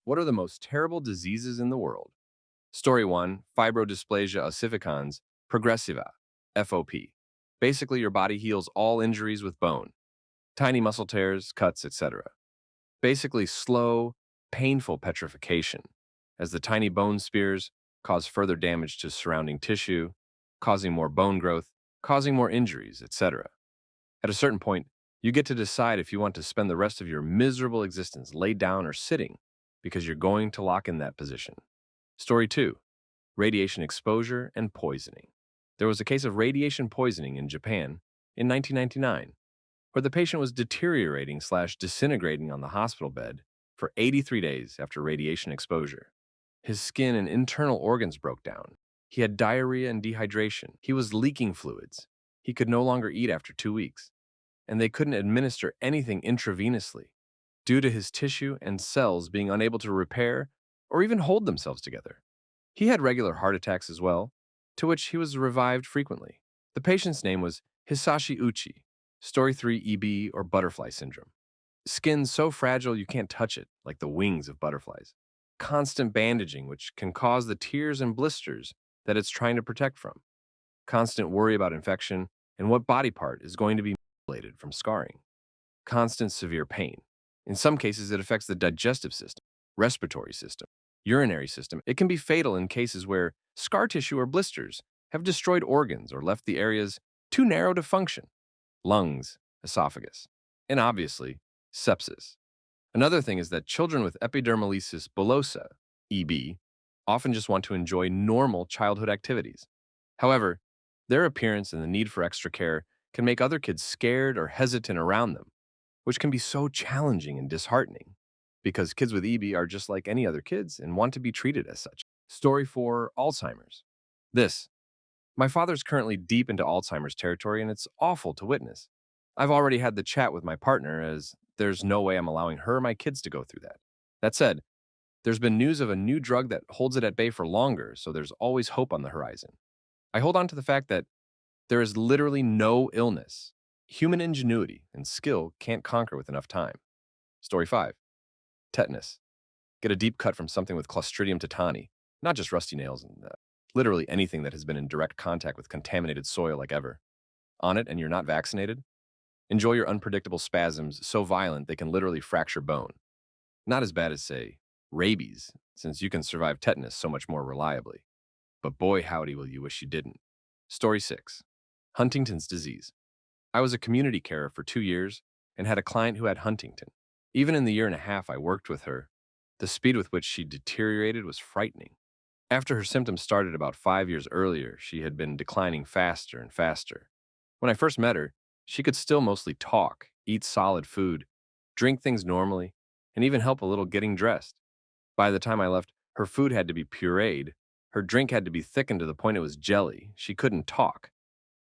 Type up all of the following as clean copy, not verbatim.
What are the most terrible diseases in the world? Story 1, Fibrodysplasia ossificans progressiva, FOP. Basically, your body heals all injuries with bone, tiny muscle tears, cuts, etc. Basically, slow, painful petrification, as the tiny bone spears cause further damage to surrounding tissue, causing more bone growth, causing more injuries, etc. At a certain point, you get to decide if you want to spend the rest of your miserable existence laid down or sitting, because you're going to lock in that position. Story 2, radiation exposure and poisoning. There was a case of radiation poisoning in Japan in 1999, where the patient was deteriorating/disintegrating on the hospital bed for 83 days after radiation exposure. His skin and internal organs broke down. He had diarrhea and dehydration. He was leaking fluids. He could no longer eat after 2 weeks, and they couldn't administer anything intravenously due to his tissue and cells being unable to repair or even hold themselves together. He had regular heart attacks as well, to which he was revived frequently. The patient's name was Hisashi Uchi, Story 3 EB or butterfly syndrome. Skin so fragile you can't touch it, like the wings of butterflies. Constant bandaging, which can cause the tears and blisters that it's trying to protect from. Constant worry about infection and what body part is going to be mutilated from scarring. Constant severe pain. In some cases, it affects the digestive system, respiratory system, urinary system. It can be fatal in cases where scar tissue or blisters have destroyed organs or left the areas too narrow to function. Lungs, esophagus, and obviously, sepsis. Another thing is that children with epidermolysis bullosa, EB, often just want to enjoy normal childhood activities. However, their appearance and the need for extra care can make other kids scared or hesitant around them, which can be so challenging and disheartening because kids with EB are just like any other kids and want to be treated as such. Story 4, Alzheimer's. This. My father's currently deep into Alzheimer's territory, and it's awful to witness. I've already had the chat with my partner, as there's no way I'm allowing her or my kids to go through that. That said, there's been news of a new drug that holds it at bay for longer, so there's always hope on the horizon. I hold on to the fact that there is literally no illness human ingenuity and skill can't conquer with enough time. Story 5, Tetanus. Get a deep cut from something with Clostridium tetani, not just rusty nails and literally anything that has been in direct contact with contaminated soil like ever. On it and you're not vaccinated? Enjoy your unpredictable spasms so violent they can literally fracture bone. Not as bad as, say, rabies, since you can survive tetanus so much more reliably. But boy howdy will you wish you didn't. Story 6, Huntington's disease. I was a community carer for 2 years and had a client who had Huntington. Even in the year and a half I worked with her, the speed with which she deteriorated was frightening. After her symptoms started about 5 years earlier, she had been declining faster and faster. When I first met her, she could still mostly talk, eat solid food, drink things normally, and even help a little getting dressed. By the time I left, her food had to be pureed, her drink had to be thickened to the point it was jelly, she couldn't talk,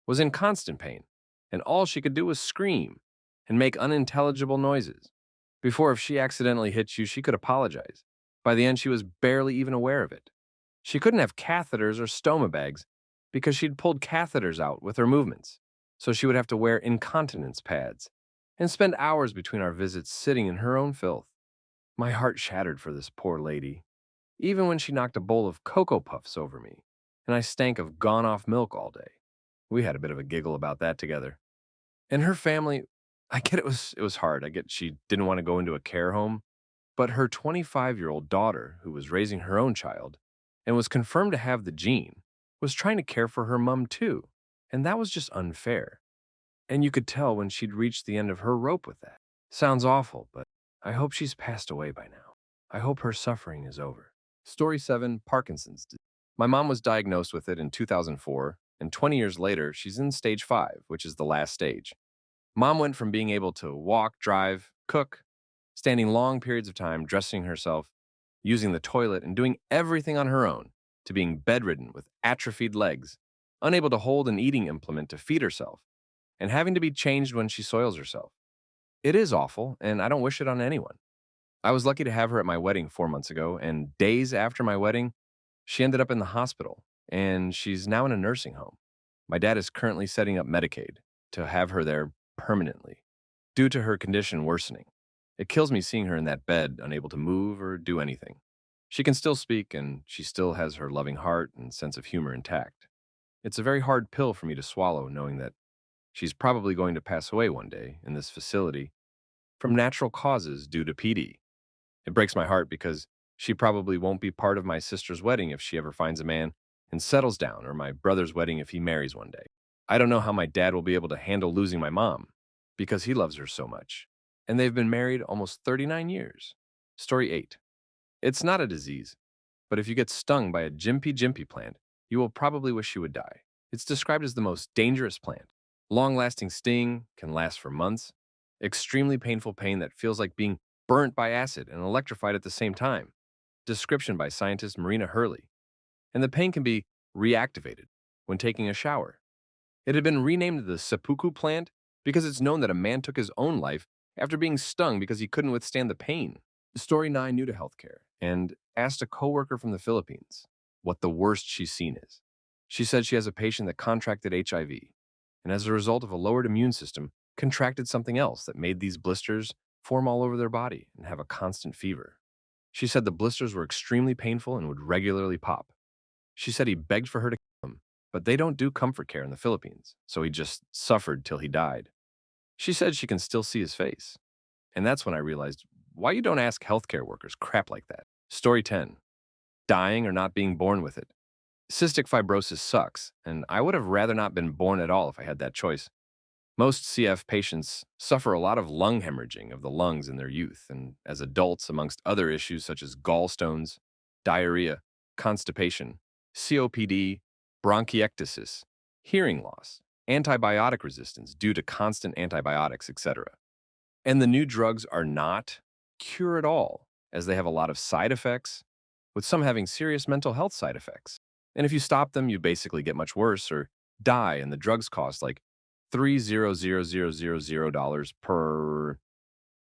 was in constant pain, and all she could do was scream and make unintelligible noises. Before, if she accidentally hit you, she could apologize. By the end, she was barely even aware of it. She couldn't have catheters or stoma bags because she'd pulled catheters out with her movements, so she would have to wear incontinence pads and spend hours between our visits sitting in her own filth. My heart shattered for this poor lady, even when she knocked a bowl of Cocoa Puffs over me, and I stank of gone-off milk all day. We had a bit of a giggle about that together. And her family, I get it was hard. I get she didn't want to go into a care home, but her 25-year-old daughter, who was raising her own child and was confirmed to have the gene, was trying to care for her mom too, and that was just unfair. And you could tell when she'd reached the end of her rope with that. Sounds awful, but I hope she's passed away by now. I hope her suffering is over. Story 7, Parkinson's disease. My mom was diagnosed with it in 2004, and 20 years later, she's in stage 5, which is the last stage. Mom went from being able to walk, drive, cook, standing long periods of time, dressing herself, using the toilet, and doing everything on her own, to being bedridden with atrophied legs, unable to hold an eating implement to feed herself, and having to be changed when she soils herself. It is awful, and I don't wish it on anyone. I was lucky to have her at my wedding 4 months ago, and days after my wedding, she ended up in the hospital, and she's now in a nursing home. My dad is currently setting up Medicaid to have her there permanently, due to her condition worsening. It kills me seeing her in that bed, unable to move or do anything. She can still speak, and she still has her loving heart and sense of humor intact. It's a very hard pill for me to swallow, knowing that she's probably going to pass away one day in this facility from natural causes due to PD. It breaks my heart because she probably won't be part of my sister's wedding if she ever finds a man and settles down, or my brother's wedding if he marries one day. I don't know how my dad will be able to handle losing my mom because he loves her so much. And they've been married almost 39 years. Story 8. It's not a disease, but if you get stung by a Gympie-Gympie plant, you will probably wish you would die. It's described as the most dangerous plant. Long-lasting sting can last for months. Extremely painful pain that feels like being burnt by acid and electrified at the same time. Description by scientist Marina Hurley. And the pain can be reactivated when taking a shower. It had been renamed the seppuku plant because it's known that a man took his own life after being stung because he couldn't withstand the pain. Story 9, new to healthcare, and asked a coworker from the Philippines what the worst she's seen is. She said she has a patient that contracted HIV, and as a result of a lowered immune system, contracted something else that made these blisters form all over their body and have a constant fever. She said the blisters were extremely painful and would regularly pop. She said he begged for her to kill him, but they don't do comfort care in the Philippines, so he just suffered till he died. She said she can still see his face. And that's when I realized why you don't ask healthcare workers crap like that. Story 10. Dying or not being born with it. Cystic fibrosis sucks, and I would have rather not been born at all if I had that choice. Most CF patients suffer a lot of lung hemorrhaging of the lungs in their youth, and as adults, amongst other issues such as gallstones, diarrhea, constipation, COPD, bronchiectasis, hearing loss, antibiotic resistance due to constant antibiotics, etc. And the new drugs are not cure at all, as they have a lot of side effects, with some having serious mental health side effects. And if you stop them, you basically get much worse or die, and the drugs cost like $3,000,000 per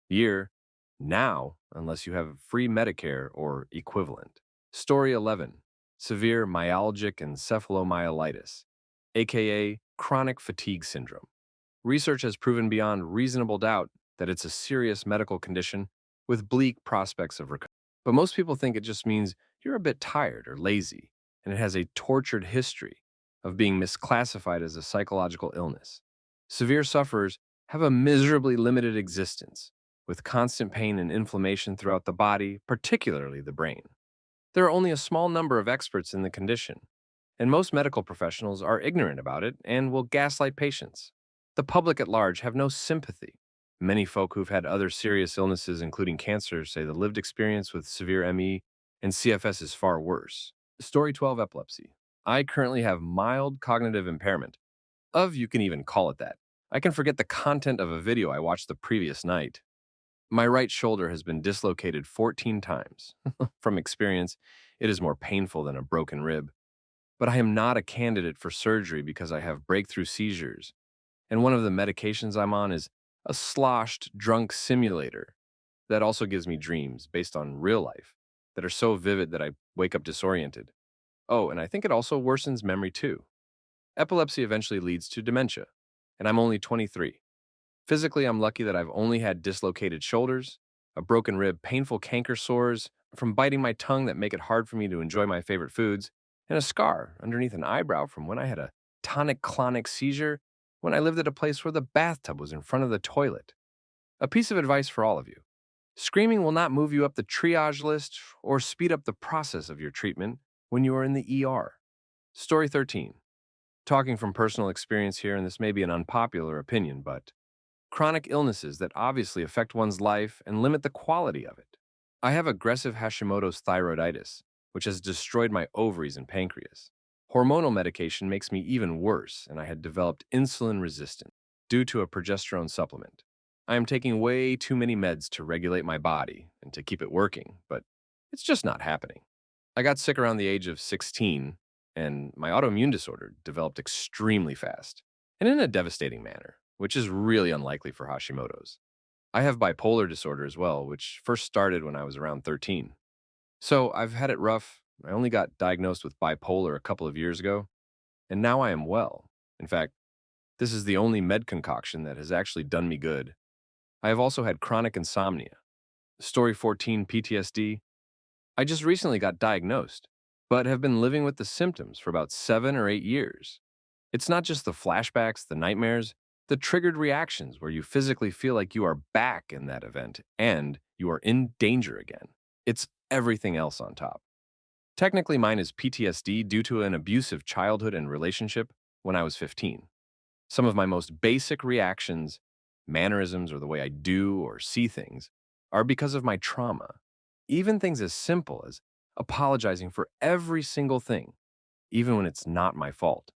year now, unless you have free Medicare or equivalent. Story 11. Severe myalgic encephalomyelitis, aka chronic fatigue syndrome. Research has proven beyond reasonable doubt that it's a serious medical condition with bleak prospects of recovery. But most people think it just means you're a bit tired or lazy, and it has a tortured history of being misclassified as a psychological illness. Severe sufferers have a miserably limited existence, with constant pain and inflammation throughout the body, particularly the brain. There are only a small number of experts in the condition, and most medical professionals are ignorant about it and will gaslight patients. The public at large have no sympathy. Many folk who've had other serious illnesses, including cancer, say the lived experience with severe ME and CFS is far worse. Story 12, epilepsy. I currently have mild cognitive impairment. You can even call it that. I can forget the content of a video I watched the previous night. My right shoulder has been dislocated 14 times. From experience, it is more painful than a broken rib. But I am not a candidate for surgery because I have breakthrough seizures, and one of the medications I'm on is a sloshed drunk simulator that also gives me dreams based on real life that are so vivid that I wake up disoriented. Oh, and I think it also worsens memory too. Epilepsy eventually leads to dementia, and I'm only 23. Physically, I'm lucky that I've only had dislocated shoulders, a broken rib, painful canker sores from biting my tongue that make it hard for me to enjoy my favorite foods, and a scar underneath an eyebrow from when I had a tonic-clonic seizure when I lived at a place where the bathtub was in front of the toilet. A piece of advice for all of you. Screaming will not move you up the triage list or speed up the process of your treatment when you are in the ER. Story 13. Talking from personal experience here, and this may be an unpopular opinion, but chronic illnesses that obviously affect one's life and limit the quality of it. I have aggressive Hashimoto's thyroiditis, which has destroyed my ovaries and pancreas. Hormonal medication makes me even worse, and I had developed insulin resistance due to a progesterone supplement. I am taking way too many meds to regulate my body and to keep it working, but it's just not happening. I got sick around the age of 16, and my autoimmune disorder developed extremely fast and in a devastating manner, which is really unlikely for Hashimoto's. I have bipolar disorder as well, which first started when I was around 13. So I've had it rough. I only got diagnosed with bipolar a couple of years ago, and now I am well. In fact, this is the only med concoction that has actually done me good. I have also had chronic insomnia, Story 14, PTSD. I just recently got diagnosed, but have been living with the symptoms for about 7 or 8 years. It's not just the flashbacks, the nightmares, the triggered reactions where you physically feel like you are back in that event and you are in danger again. It's everything else on top. Technically, mine is PTSD due to an abusive childhood and relationship when I was 15. Some of my most basic reactions, mannerisms, or the way I do or see things are because of my trauma. Even things as simple as apologizing for every single thing, even when it's not my fault.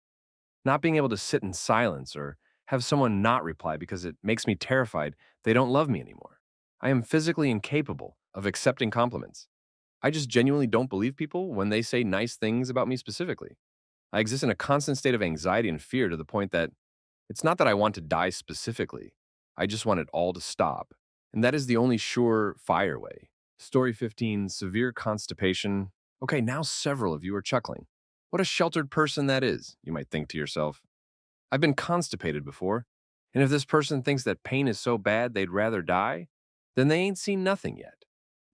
Not being able to sit in silence or have someone not reply because it makes me terrified they don't love me anymore. I am physically incapable of accepting compliments. I just genuinely don't believe people when they say nice things about me specifically. I exist in a constant state of anxiety and fear to the point that it's not that I want to die specifically. I just want it all to stop. And that is the only sure fire way. Story 15, severe constipation. Okay, now several of you are chuckling. What a sheltered person that is, you might think to yourself. I've been constipated before, and if this person thinks that pain is so bad they'd rather die, then they ain't seen nothing yet.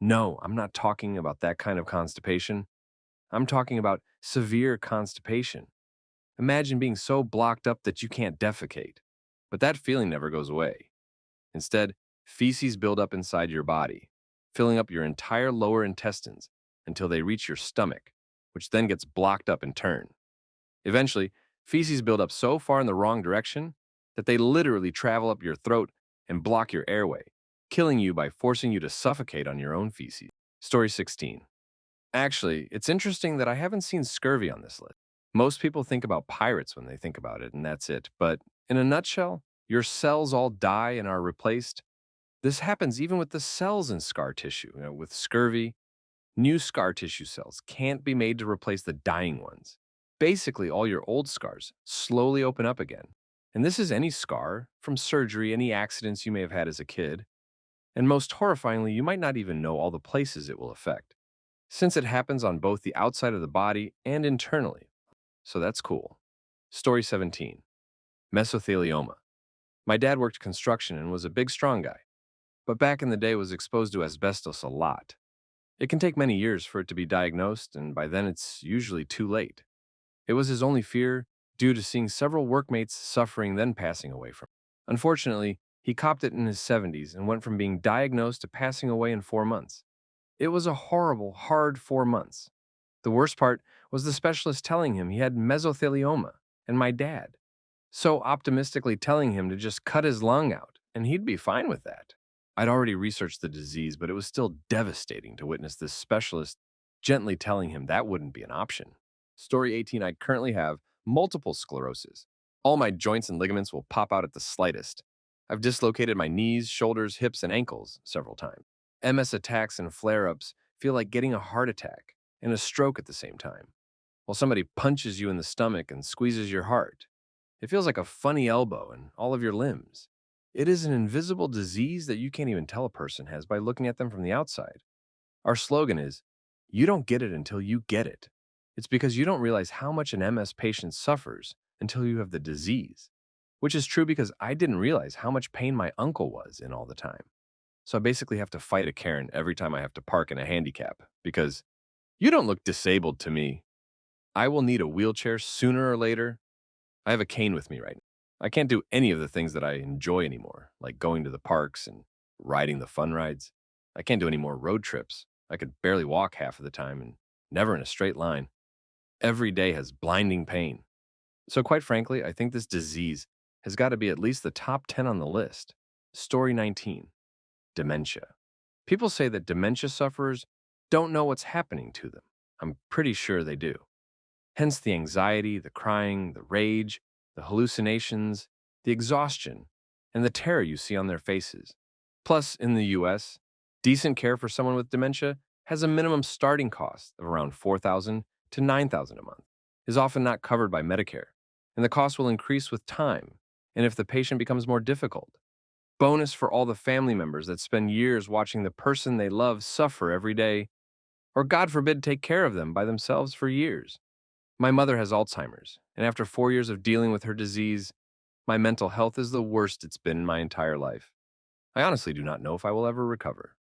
No, I'm not talking about that kind of constipation. I'm talking about severe constipation. Imagine being so blocked up that you can't defecate. But that feeling never goes away. Instead, feces build up inside your body, filling up your entire lower intestines until they reach your stomach, which then gets blocked up in turn. Eventually, feces build up so far in the wrong direction that they literally travel up your throat and block your airway, killing you by forcing you to suffocate on your own feces. Story 16. Actually, it's interesting that I haven't seen scurvy on this list. Most people think about pirates when they think about it, and that's it. But in a nutshell, your cells all die and are replaced. This happens even with the cells in scar tissue. With scurvy, new scar tissue cells can't be made to replace the dying ones. Basically, all your old scars slowly open up again. And this is any scar from surgery, any accidents you may have had as a kid. And most horrifyingly, you might not even know all the places it will affect, since it happens on both the outside of the body and internally. So that's cool. Story 17. Mesothelioma. My dad worked construction and was a big, strong guy, but back in the day was exposed to asbestos a lot. It can take many years for it to be diagnosed, and by then it's usually too late. It was his only fear due to seeing several workmates suffering then passing away from it. Unfortunately, he copped it in his 70s and went from being diagnosed to passing away in 4 months. It was a horrible, hard 4 months. The worst part was the specialist telling him he had mesothelioma, and my dad so optimistically telling him to just cut his lung out, and he'd be fine with that. I'd already researched the disease, but it was still devastating to witness this specialist gently telling him that wouldn't be an option. Story 18, I currently have multiple sclerosis. All my joints and ligaments will pop out at the slightest. I've dislocated my knees, shoulders, hips, and ankles several times. MS attacks and flare-ups feel like getting a heart attack and a stroke at the same time, while somebody punches you in the stomach and squeezes your heart. It feels like a funny elbow in all of your limbs. It is an invisible disease that you can't even tell a person has by looking at them from the outside. Our slogan is, you don't get it until you get it. It's because you don't realize how much an MS patient suffers until you have the disease, which is true because I didn't realize how much pain my uncle was in all the time. So I basically have to fight a Karen every time I have to park in a handicap because you don't look disabled to me. I will need a wheelchair sooner or later. I have a cane with me right now. I can't do any of the things that I enjoy anymore, like going to the parks and riding the fun rides. I can't do any more road trips. I could barely walk half of the time and never in a straight line. Every day has blinding pain. So quite frankly, I think this disease has got to be at least the top 10 on the list. Story 19. Dementia. People say that dementia sufferers don't know what's happening to them. I'm pretty sure they do. Hence the anxiety, the crying, the rage, the hallucinations, the exhaustion, and the terror you see on their faces. Plus, in the US, decent care for someone with dementia has a minimum starting cost of around $4,000 to $9,000 a month, is often not covered by Medicare, and the cost will increase with time and if the patient becomes more difficult. Bonus for all the family members that spend years watching the person they love suffer every day, or God forbid take care of them by themselves for years. My mother has Alzheimer's, and after 4 years of dealing with her disease, my mental health is the worst it's been in my entire life. I honestly do not know if I will ever recover.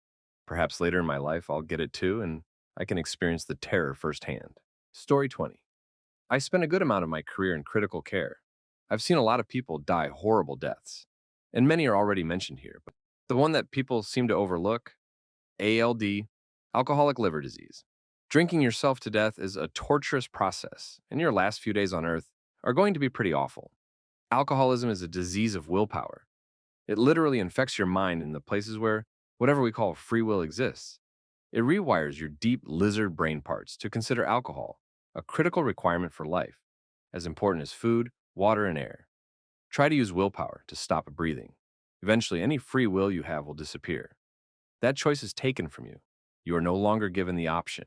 Perhaps later in my life I'll get it too, and I can experience the terror firsthand. Story 20. I spent a good amount of my career in critical care. I've seen a lot of people die horrible deaths, and many are already mentioned here, but the one that people seem to overlook, ALD, alcoholic liver disease. Drinking yourself to death is a torturous process, and your last few days on earth are going to be pretty awful. Alcoholism is a disease of willpower. It literally infects your mind in the places where whatever we call free will exists. It rewires your deep lizard brain parts to consider alcohol a critical requirement for life, as important as food, water, and air. Try to use willpower to stop breathing. Eventually, any free will you have will disappear. That choice is taken from you. You are no longer given the option.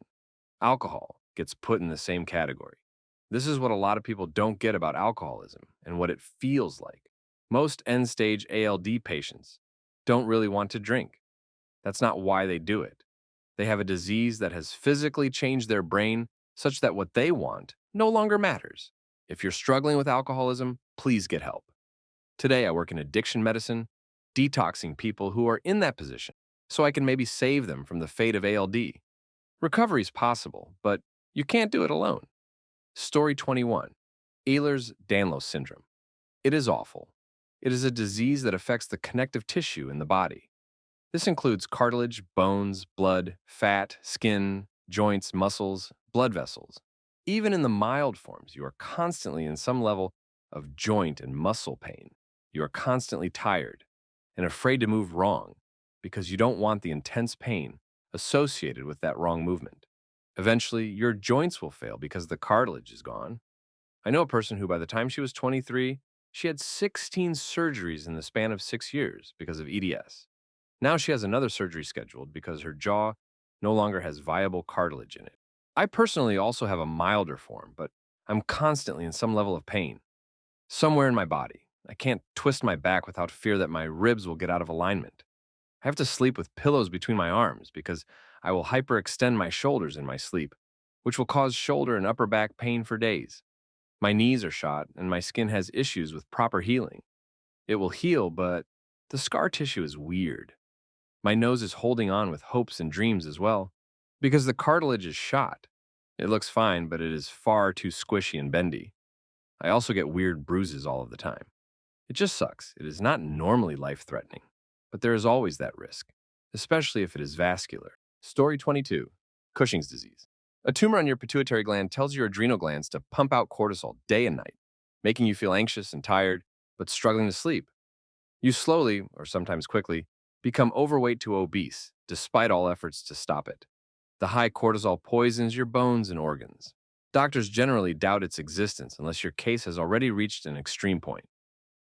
Alcohol gets put in the same category. This is what a lot of people don't get about alcoholism and what it feels like. Most end-stage ALD patients don't really want to drink. That's not why they do it. They have a disease that has physically changed their brain such that what they want no longer matters. If you're struggling with alcoholism, please get help. Today, I work in addiction medicine, detoxing people who are in that position so I can maybe save them from the fate of ALD. Recovery is possible, but you can't do it alone. Story 21. Ehlers-Danlos syndrome. It is awful. It is a disease that affects the connective tissue in the body. This includes cartilage, bones, blood, fat, skin, joints, muscles, blood vessels. Even in the mild forms, you are constantly in some level of joint and muscle pain. You are constantly tired and afraid to move wrong because you don't want the intense pain associated with that wrong movement. Eventually, your joints will fail because the cartilage is gone. I know a person who, by the time she was 23, she had 16 surgeries in the span of 6 years because of EDS. Now she has another surgery scheduled because her jaw no longer has viable cartilage in it. I personally also have a milder form, but I'm constantly in some level of pain. Somewhere in my body. I can't twist my back without fear that my ribs will get out of alignment. I have to sleep with pillows between my arms because I will hyperextend my shoulders in my sleep, which will cause shoulder and upper back pain for days. My knees are shot and my skin has issues with proper healing. It will heal, but the scar tissue is weird. My nose is holding on with hopes and dreams as well, because the cartilage is shot. It looks fine, but it is far too squishy and bendy. I also get weird bruises all of the time. It just sucks. It is not normally life-threatening, but there is always that risk, especially if it is vascular. Story 22. Cushing's disease. A tumor on your pituitary gland tells your adrenal glands to pump out cortisol day and night, making you feel anxious and tired, but struggling to sleep. You slowly, or sometimes quickly, become overweight to obese, despite all efforts to stop it. The high cortisol poisons your bones and organs. Doctors generally doubt its existence unless your case has already reached an extreme point,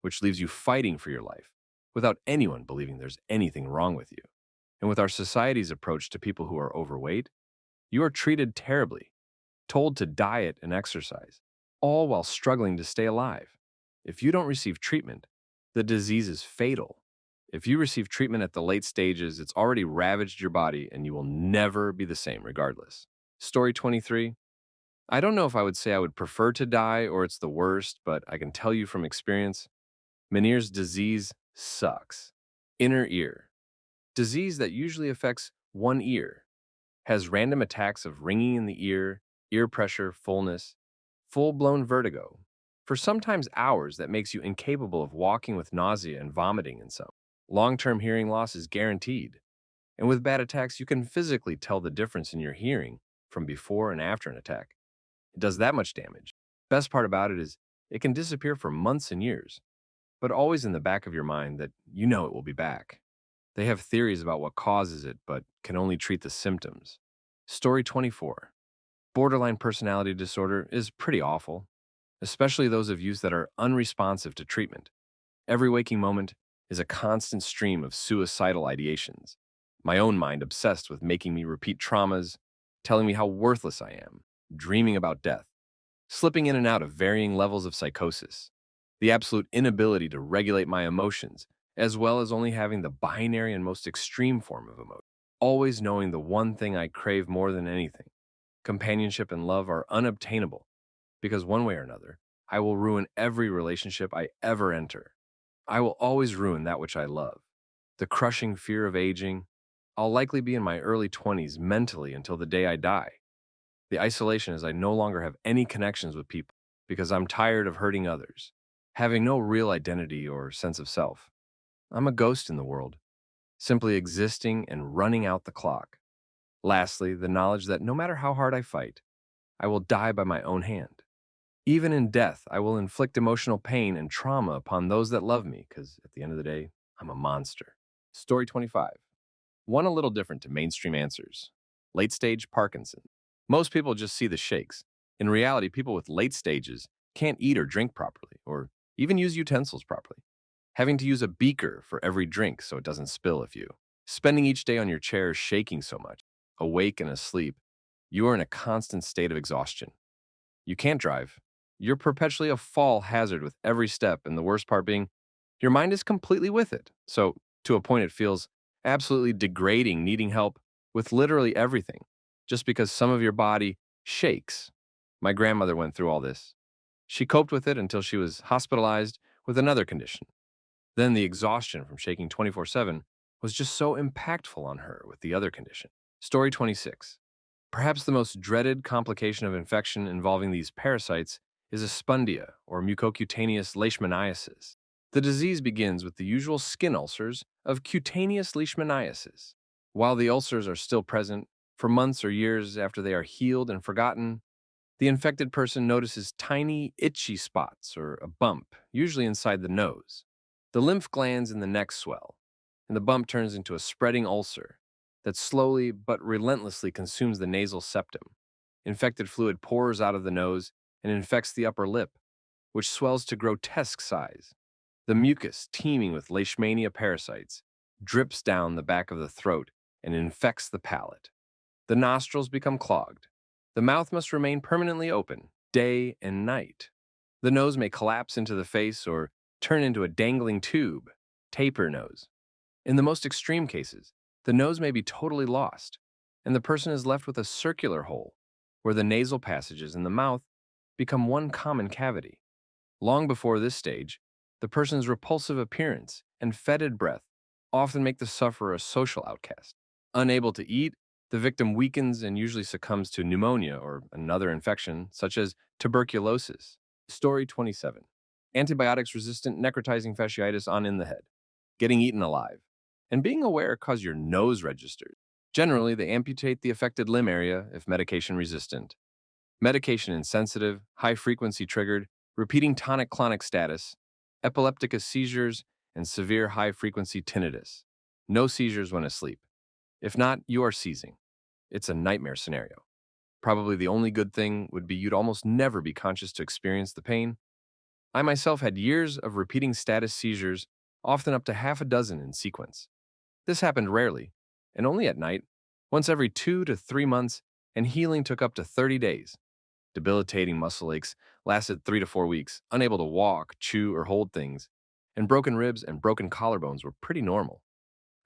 which leaves you fighting for your life, without anyone believing there's anything wrong with you. And with our society's approach to people who are overweight, you are treated terribly, told to diet and exercise, all while struggling to stay alive. If you don't receive treatment, the disease is fatal. If you receive treatment at the late stages, it's already ravaged your body and you will never be the same regardless. Story 23. I don't know if I would say I would prefer to die or it's the worst, but I can tell you from experience, Meniere's disease sucks. Inner ear. Disease that usually affects one ear. Has random attacks of ringing in the ear pressure, fullness, full-blown vertigo. For sometimes hours that makes you incapable of walking with nausea and vomiting in some. Long-term hearing loss is guaranteed. And with bad attacks, you can physically tell the difference in your hearing from before and after an attack. It does that much damage. Best part about it is it can disappear for months and years, but always in the back of your mind that you know it will be back. They have theories about what causes it, but can only treat the symptoms. Story 24. Borderline personality disorder is pretty awful, especially those of you that are unresponsive to treatment. Every waking moment is a constant stream of suicidal ideations. My own mind obsessed with making me repeat traumas, telling me how worthless I am, dreaming about death, slipping in and out of varying levels of psychosis, the absolute inability to regulate my emotions, as well as only having the binary and most extreme form of emotion, always knowing the one thing I crave more than anything. Companionship and love are unobtainable, because one way or another, I will ruin every relationship I ever enter. I will always ruin that which I love. The crushing fear of aging, I'll likely be in my early 20s mentally until the day I die. The isolation is I no longer have any connections with people because I'm tired of hurting others, having no real identity or sense of self. I'm a ghost in the world, simply existing and running out the clock. Lastly, the knowledge that no matter how hard I fight, I will die by my own hand. Even in death, I will inflict emotional pain and trauma upon those that love me because at the end of the day, I'm a monster. Story 25. One a little different to mainstream answers. Late stage Parkinson. Most people just see the shakes. In reality, people with late stages can't eat or drink properly, or even use utensils properly. Having to use a beaker for every drink so it doesn't spill if you. Spending each day on your chair shaking so much, awake and asleep, you are in a constant state of exhaustion. You can't drive. You're perpetually a fall hazard with every step, and the worst part being, your mind is completely with it. So, to a point, it feels absolutely degrading needing help with literally everything, just because some of your body shakes. My grandmother went through all this. She coped with it until she was hospitalized with another condition. Then the exhaustion from shaking 24/7 was just so impactful on her with the other condition. Story 26. Perhaps the most dreaded complication of infection involving these parasites is spondia or mucocutaneous leishmaniasis. The disease begins with the usual skin ulcers of cutaneous leishmaniasis. While the ulcers are still present, for months or years after they are healed and forgotten, the infected person notices tiny, itchy spots or a bump, usually inside the nose. The lymph glands in the neck swell, and the bump turns into a spreading ulcer that slowly but relentlessly consumes the nasal septum. Infected fluid pours out of the nose and infects the upper lip, which swells to grotesque size. The mucus, teeming with leishmania parasites, drips down the back of the throat and infects the palate. The nostrils become clogged. The mouth must remain permanently open, day and night. The nose may collapse into the face or turn into a dangling tube, taper nose. In the most extreme cases, the nose may be totally lost, and the person is left with a circular hole where the nasal passages in the mouth become one common cavity. Long before this stage, the person's repulsive appearance and fetid breath often make the sufferer a social outcast. Unable to eat, the victim weakens and usually succumbs to pneumonia or another infection, such as tuberculosis. Story 27. Antibiotics-resistant necrotizing fasciitis on in the head. Getting eaten alive. And being aware cause your nose registers. Generally, they amputate the affected limb area if medication resistant. Medication insensitive, high-frequency triggered, repeating tonic-clonic status, epileptic seizures, and severe high-frequency tinnitus. No seizures when asleep. If not, you are seizing. It's a nightmare scenario. Probably the only good thing would be you'd almost never be conscious to experience the pain. I myself had years of repeating status seizures, often up to half a dozen in sequence. This happened rarely, and only at night, once every 2 to 3 months, and healing took up to 30 days. Debilitating muscle aches lasted 3 to 4 weeks, unable to walk, chew, or hold things, and broken ribs and broken collarbones were pretty normal.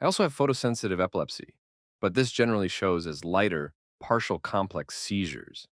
I also have photosensitive epilepsy, but this generally shows as lighter, partial complex seizures.